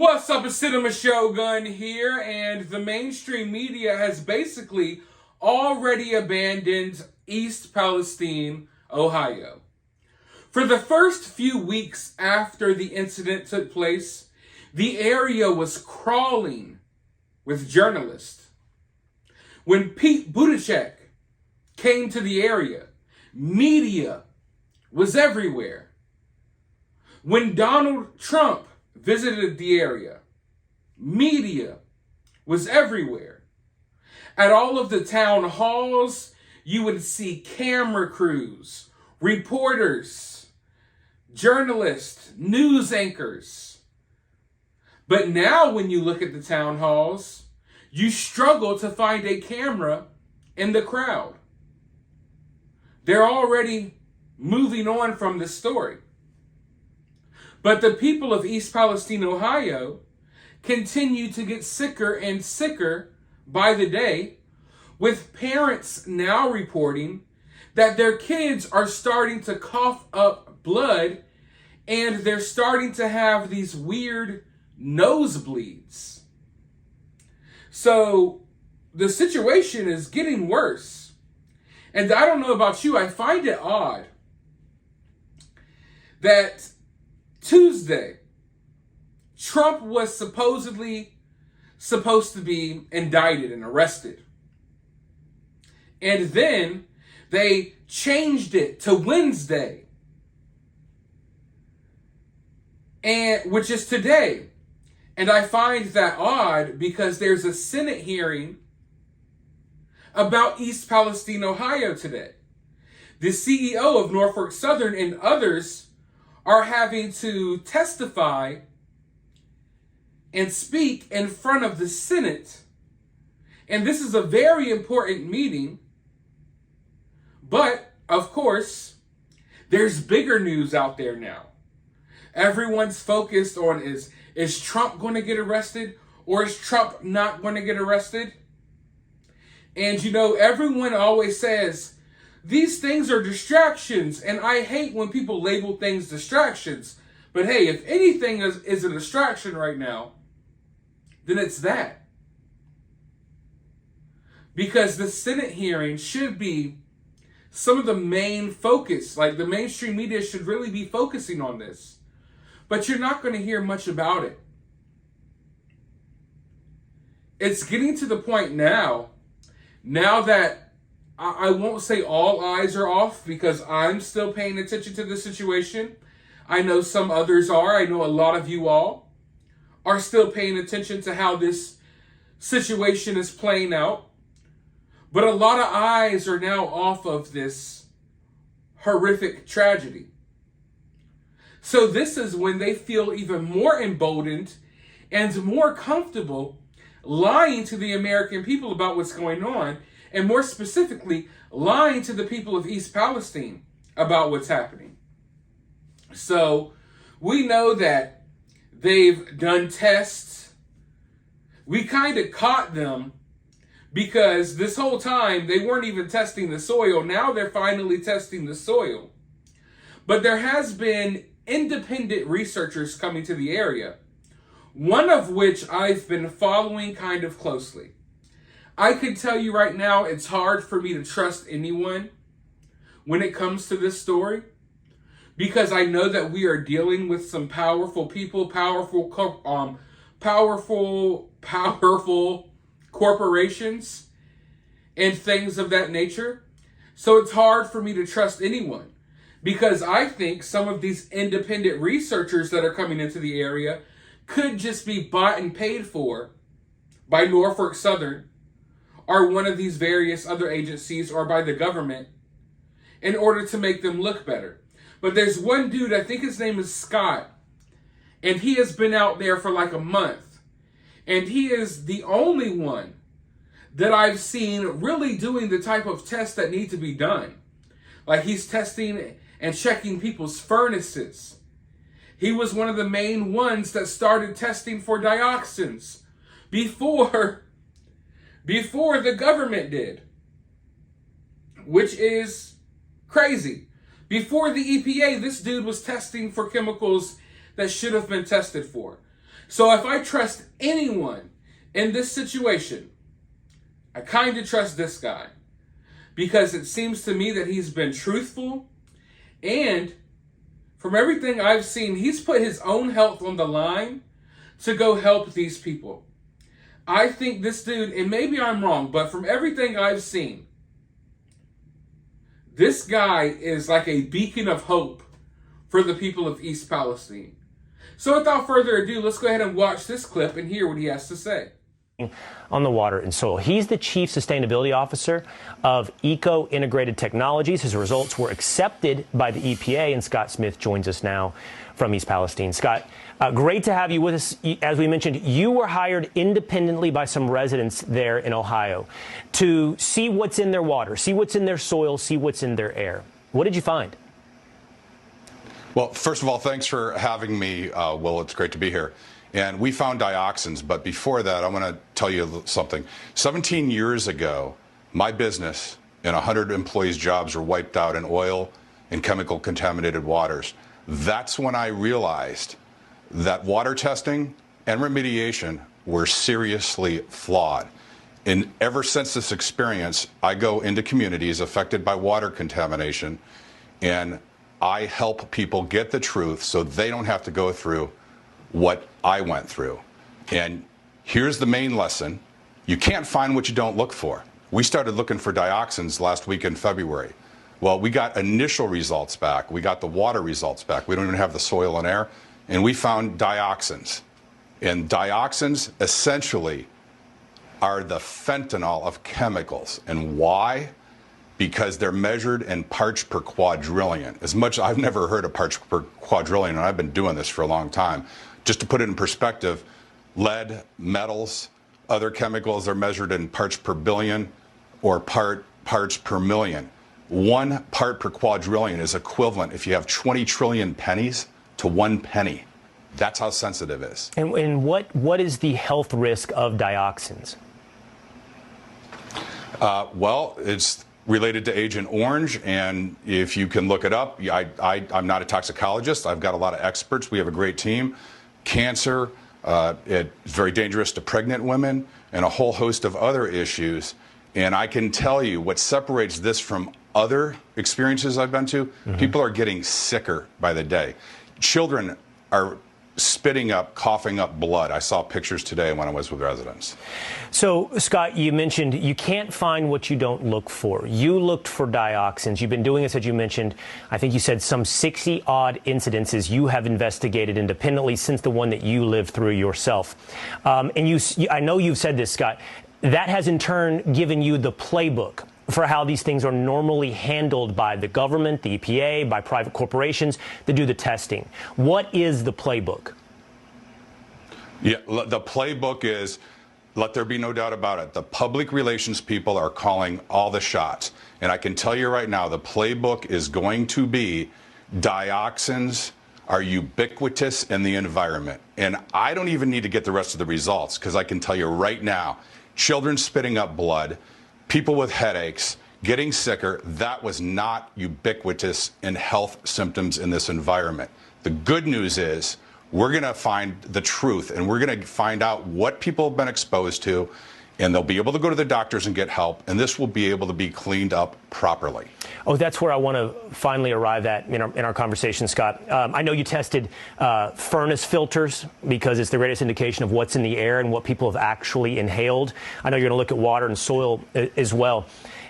What's up, it's Cinema Shogun here, and the mainstream media has basically already abandoned East Palestine, Ohio. For the first few weeks after the incident took place, the area was crawling with journalists. When Pete Buttigieg came to the area, media was everywhere. When Donald Trump visited the area, media was everywhere. At all of the town halls, you would see camera crews, reporters, journalists, news anchors. But now when you look at the town halls, you struggle to find a camera in the crowd. They're already moving on from this story. But the people of East Palestine, Ohio, continue to get sicker and sicker by the day, with parents now reporting that their kids are starting to cough up blood and they're starting to have these weird nosebleeds. So the situation is getting worse. And I don't know about you, I find it odd that Tuesday, Trump was supposed to be indicted and arrested. And then they changed it to Wednesday, which is today. And I find that odd because there's a Senate hearing about East Palestine, Ohio today. The CEO of Norfolk Southern and others are having to testify and speak in front of the Senate. And this is a very important meeting. But, of course, there's bigger news out there now. Everyone's focused on is Trump going to get arrested or is Trump not going to get arrested? And, everyone always says, these things are distractions, and I hate when people label things distractions. But hey, if anything is a distraction right now, then it's that. Because the Senate hearing should be some of the main focus. Like, the mainstream media should really be focusing on this. But you're not going to hear much about it. It's getting to the point now that I won't say all eyes are off because I'm still paying attention to the situation. I know some others are. I know a lot of you all are still paying attention to how this situation is playing out. But a lot of eyes are now off of this horrific tragedy. So this is when they feel even more emboldened and more comfortable lying to the American people about what's going on. And more specifically, lying to the people of East Palestine about what's happening. So we know that they've done tests. We kind of caught them because this whole time they weren't even testing the soil. Now they're finally testing the soil. But there has been independent researchers coming to the area, one of which I've been following kind of closely. I can tell you right now, it's hard for me to trust anyone when it comes to this story because I know that we are dealing with some powerful people, powerful corporations and things of that nature. So it's hard for me to trust anyone because I think some of these independent researchers that are coming into the area could just be bought and paid for by Norfolk Southern or one of these various other agencies or by the government in order to make them look better. But there's one dude, I think his name is Scott, and he has been out there for like a month. And he is the only one that I've seen really doing the type of tests that need to be done. Like he's testing and checking people's furnaces. He was one of the main ones that started testing for dioxins before the government did, which is crazy. Before the EPA, this dude was testing for chemicals that should have been tested for. So if I trust anyone in this situation, I kind of trust this guy, because it seems to me that he's been truthful, and from everything I've seen, he's put his own health on the line to go help these people. I think this dude, and maybe I'm wrong, but from everything I've seen, this guy is like a beacon of hope for the people of East Palestine. So without further ado, let's go ahead and watch this clip and hear what he has to say. On the water and soil. He's the Chief Sustainability Officer of Eco Integrated Technologies. His results were accepted by the EPA, and Scott Smith joins us now from East Palestine. Scott, great to have you with us. As we mentioned, you were hired independently by some residents there in Ohio to see what's in their water, see what's in their soil, see what's in their air. What did you find? Well, first of all, thanks for having me, Will. It's great to be here. And we found dioxins, but before that, I want to tell you something. 17 years ago, my business and 100 employees' jobs were wiped out in oil and chemical contaminated waters. That's when I realized that water testing and remediation were seriously flawed. And ever since this experience, I go into communities affected by water contamination, and I help people get the truth so they don't have to go through what I went through. And here's the main lesson. You can't find what you don't look for. We started looking for dioxins last week in February. Well, we got initial results back. We got the water results back. We don't even have the soil and air. And we found dioxins. And dioxins essentially are the fentanyl of chemicals. And why? Because they're measured in parts per quadrillion. As much, I've never heard of parts per quadrillion, and I've been doing this for a long time. Just to put it in perspective, lead, metals, other chemicals are measured in parts per billion or parts per million. 1 part per quadrillion is equivalent, if you have 20 trillion pennies, to 1 penny. That's how sensitive it is. And what is the health risk of dioxins? Well, it's related to Agent Orange, and if you can look it up, I'm not a toxicologist. I've got a lot of experts. We have a great team. Cancer, it's very dangerous to pregnant women, and a whole host of other issues. And I can tell you what separates this from other experiences I've been to, people are getting sicker by the day. Children are spitting up, coughing up blood. I saw pictures today when I was with residents. So, Scott, you mentioned you can't find what you don't look for. You looked for dioxins. You've been doing this, as you mentioned, I think you said some 60-odd incidences you have investigated independently since the one that you lived through yourself. And I know you've said this, Scott, that has in turn given you the playbook for how these things are normally handled by the government, the EPA, by private corporations that do the testing. What is the playbook? Yeah, the playbook is, let there be no doubt about it, the public relations people are calling all the shots. And I can tell you right now, the playbook is going to be dioxins are ubiquitous in the environment. And I don't even need to get the rest of the results, because I can tell you right now, children spitting up blood, people with headaches, getting sicker, that was not ubiquitous in health symptoms in this environment. The good news is we're going to find the truth, and we're going to find out what people have been exposed to, and they'll be able to go to the doctors and get help, and this will be able to be cleaned up properly. Oh, that's where I want to finally arrive at in our conversation, Scott. I know you tested furnace filters because it's the greatest indication of what's in the air and what people have actually inhaled. I know you're going to look at water and soil as well.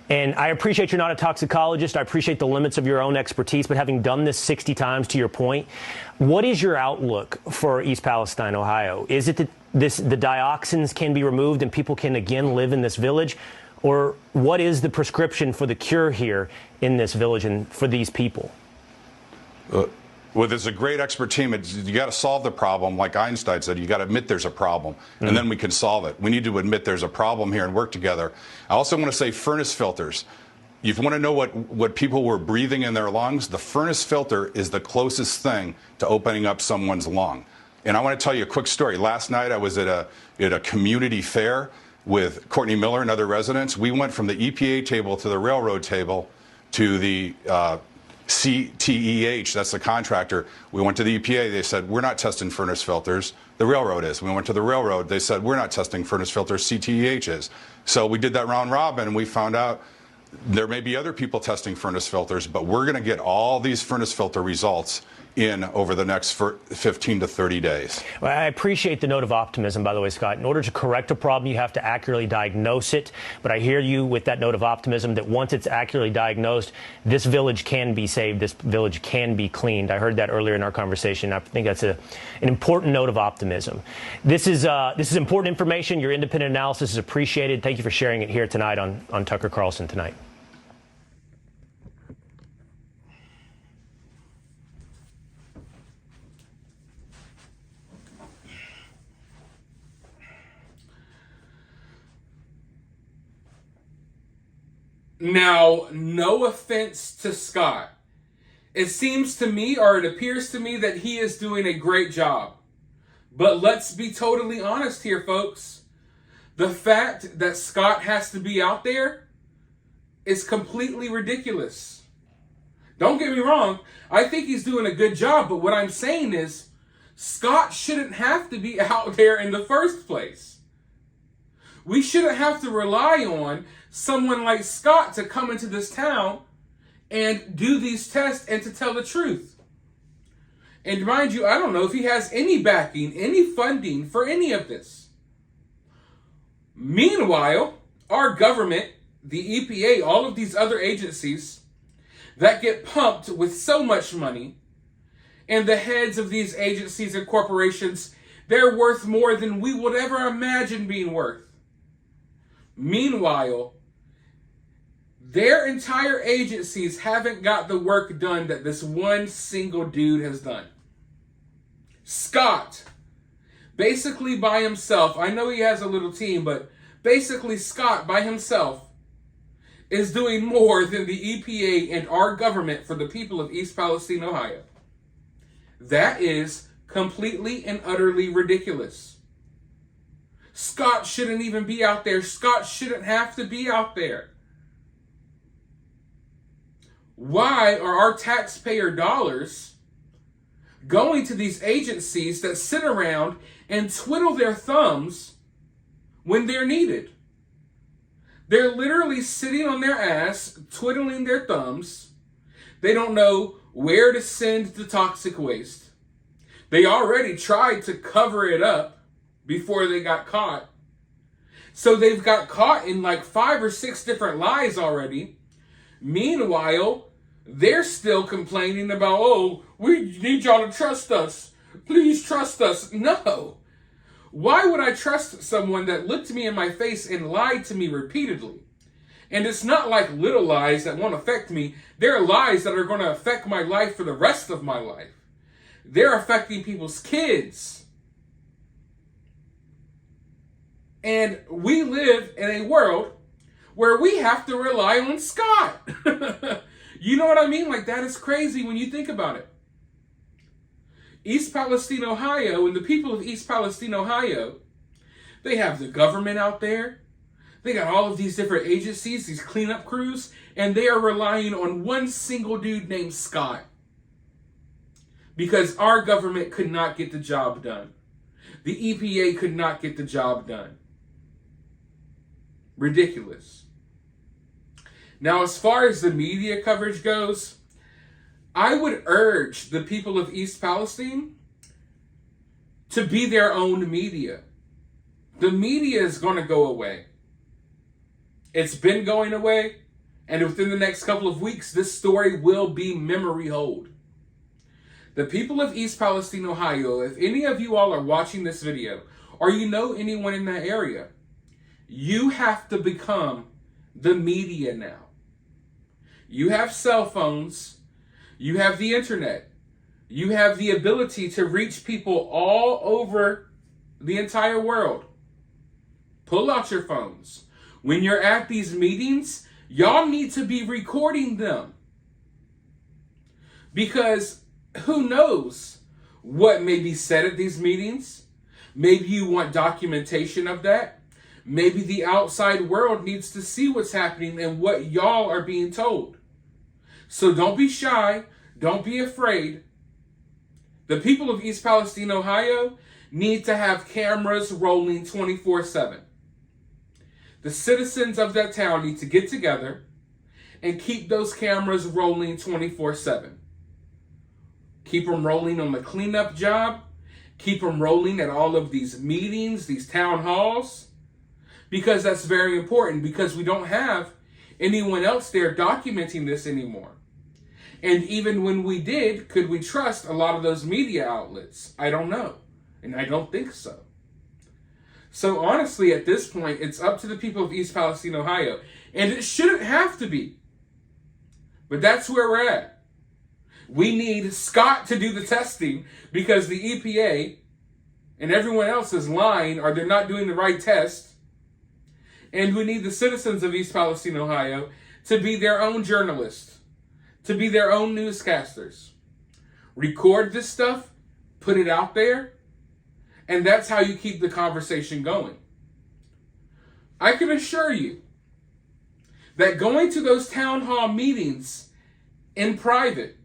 And I appreciate you're not a toxicologist. I appreciate the limits of your own expertise. But having done this 60 times, to your point, what is your outlook for East Palestine, Ohio? Is it that the dioxins can be removed and people can again live in this village? Or what is the prescription for the cure here in this village and for these people? Well, there's a great expert team. You got to solve the problem. Like Einstein said, you got to admit there's a problem, and then we can solve it. We need to admit there's a problem here and work together. I also want to say furnace filters. If you want to know what people were breathing in their lungs, the furnace filter is the closest thing to opening up someone's lung. And I want to tell you a quick story. Last night I was at a community fair with Courtney Miller and other residents. We went from the EPA table to the railroad table to the CTEH, that's the contractor. We went to the EPA. They said, we're not testing furnace filters. The railroad is. When we went to the railroad, they said, we're not testing furnace filters, CTEH is. So we did that round robin, and we found out there may be other people testing furnace filters, but we're going to get all these furnace filter results in over the next 15 to 30 days. Well, I appreciate the note of optimism, by the way, Scott. In order to correct a problem, you have to accurately diagnose it. But I hear you with that note of optimism that once it's accurately diagnosed, this village can be saved, this village can be cleaned. I heard that earlier in our conversation. I think that's an important note of optimism. This is important information. Your independent analysis is appreciated. Thank you for sharing it here tonight on Tucker Carlson Tonight. Now, no offense to Scott. It seems to me, or it appears to me, that he is doing a great job. But let's be totally honest here, folks. The fact that Scott has to be out there is completely ridiculous. Don't get me wrong. I think he's doing a good job, but what I'm saying is Scott shouldn't have to be out there in the first place. We shouldn't have to rely on someone like Scott to come into this town and do these tests and to tell the truth. And mind you, I don't know if he has any backing, any funding for any of this. Meanwhile, our government, the EPA, all of these other agencies that get pumped with so much money, and the heads of these agencies and corporations, they're worth more than we would ever imagine being worth. Meanwhile, their entire agencies haven't got the work done that this one single dude has done. Scott, basically by himself, I know he has a little team, but basically Scott by himself is doing more than the EPA and our government for the people of East Palestine, Ohio. That is completely and utterly ridiculous. Scott shouldn't even be out there. Scott shouldn't have to be out there. Why are our taxpayer dollars going to these agencies that sit around and twiddle their thumbs when they're needed? They're literally sitting on their ass, twiddling their thumbs. They don't know where to send the toxic waste. They already tried to cover it up before they got caught. So they've got caught in like 5 or 6 different lies already. Meanwhile, they're still complaining about, oh, we need y'all to trust us. Please trust us. No. Why would I trust someone that looked me in my face and lied to me repeatedly? And it's not like little lies that won't affect me. They're lies that are going to affect my life for the rest of my life. They're affecting people's kids. And we live in a world where we have to rely on Scott. You know what I mean? Like, that is crazy when you think about it. East Palestine, Ohio, and the people of East Palestine, Ohio, they have the government out there. They got all of these different agencies, these cleanup crews, and they are relying on one single dude named Scott. Because our government could not get the job done. The EPA could not get the job done. Ridiculous. Now, as far as the media coverage goes, I would urge the people of East Palestine to be their own media. The media is going to go away. It's been going away, and within the next couple of weeks, this story will be memory hold. The people of East Palestine, Ohio, if any of you all are watching this video, or you know anyone in that area, you have to become the media now. You have cell phones. You have the internet. You have the ability to reach people all over the entire world. Pull out your phones. When you're at these meetings, y'all need to be recording them. Because who knows what may be said at these meetings? Maybe you want documentation of that. Maybe the outside world needs to see what's happening and what y'all are being told. So don't be shy. Don't be afraid. The people of East Palestine, Ohio, need to have cameras rolling 24/7. The citizens of that town need to get together and keep those cameras rolling 24/7. Keep them rolling on the cleanup job. Keep them rolling at all of these meetings, these town halls, because that's very important, because we don't have anyone else there documenting this anymore. And even when we did, could we trust a lot of those media outlets? I don't know. And I don't think so. So honestly, at this point, it's up to the people of East Palestine, Ohio. And it shouldn't have to be. But that's where we're at. We need Scott to do the testing because the EPA and everyone else is lying or they're not doing the right test. And we need the citizens of East Palestine, Ohio to be their own journalists, to be their own newscasters. Record this stuff, put it out there, and that's how you keep the conversation going. I can assure you that going to those town hall meetings in private,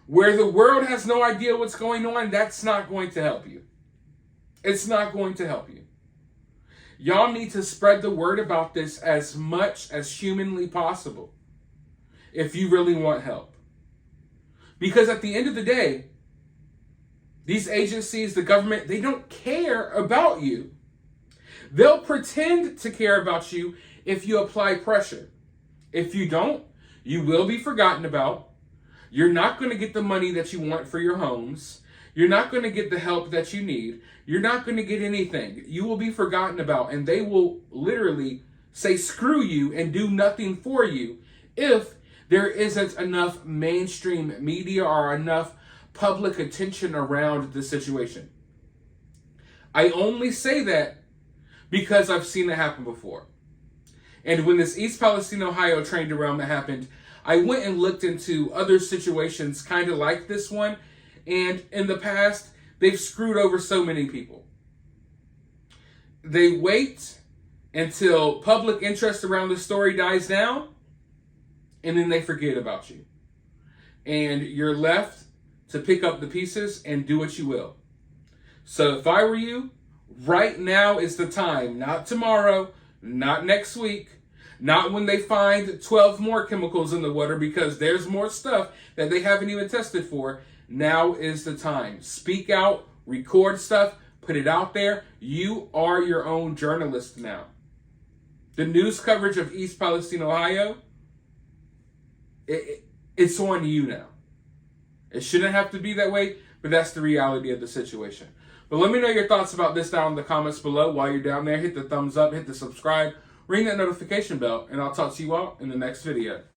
where the world has no idea what's going on, that's not going to help you. It's not going to help you. Y'all need to spread the word about this as much as humanly possible if you really want help. Because at the end of the day, these agencies, the government, they don't care about you. They'll pretend to care about you if you apply pressure. If you don't, you will be forgotten about. You're not going to get the money that you want for your homes. You're not going to get the help that you need. You're not going to get anything. You will be forgotten about, and they will literally say screw you and do nothing for you if there isn't enough mainstream media or enough public attention around the situation. I only say that because I've seen it happen before. And when this East Palestine, Ohio train derailment happened, I went and looked into other situations kind of like this one. And in the past, they've screwed over so many people. They wait until public interest around the story dies down, and then they forget about you. And you're left to pick up the pieces and do what you will. So if I were you, right now is the time. Not tomorrow, not next week, not when they find 12 more chemicals in the water, because there's more stuff that they haven't even tested for. Now is the time. Speak out, record stuff, put it out there. You are your own journalist now. The news coverage of East Palestine, Ohio, it's on you now. It shouldn't have to be that way, but that's the reality of the situation. But let me know your thoughts about this down in the comments below. While you're down there, hit the thumbs up, hit the subscribe, ring that notification bell, and I'll talk to you all in the next video.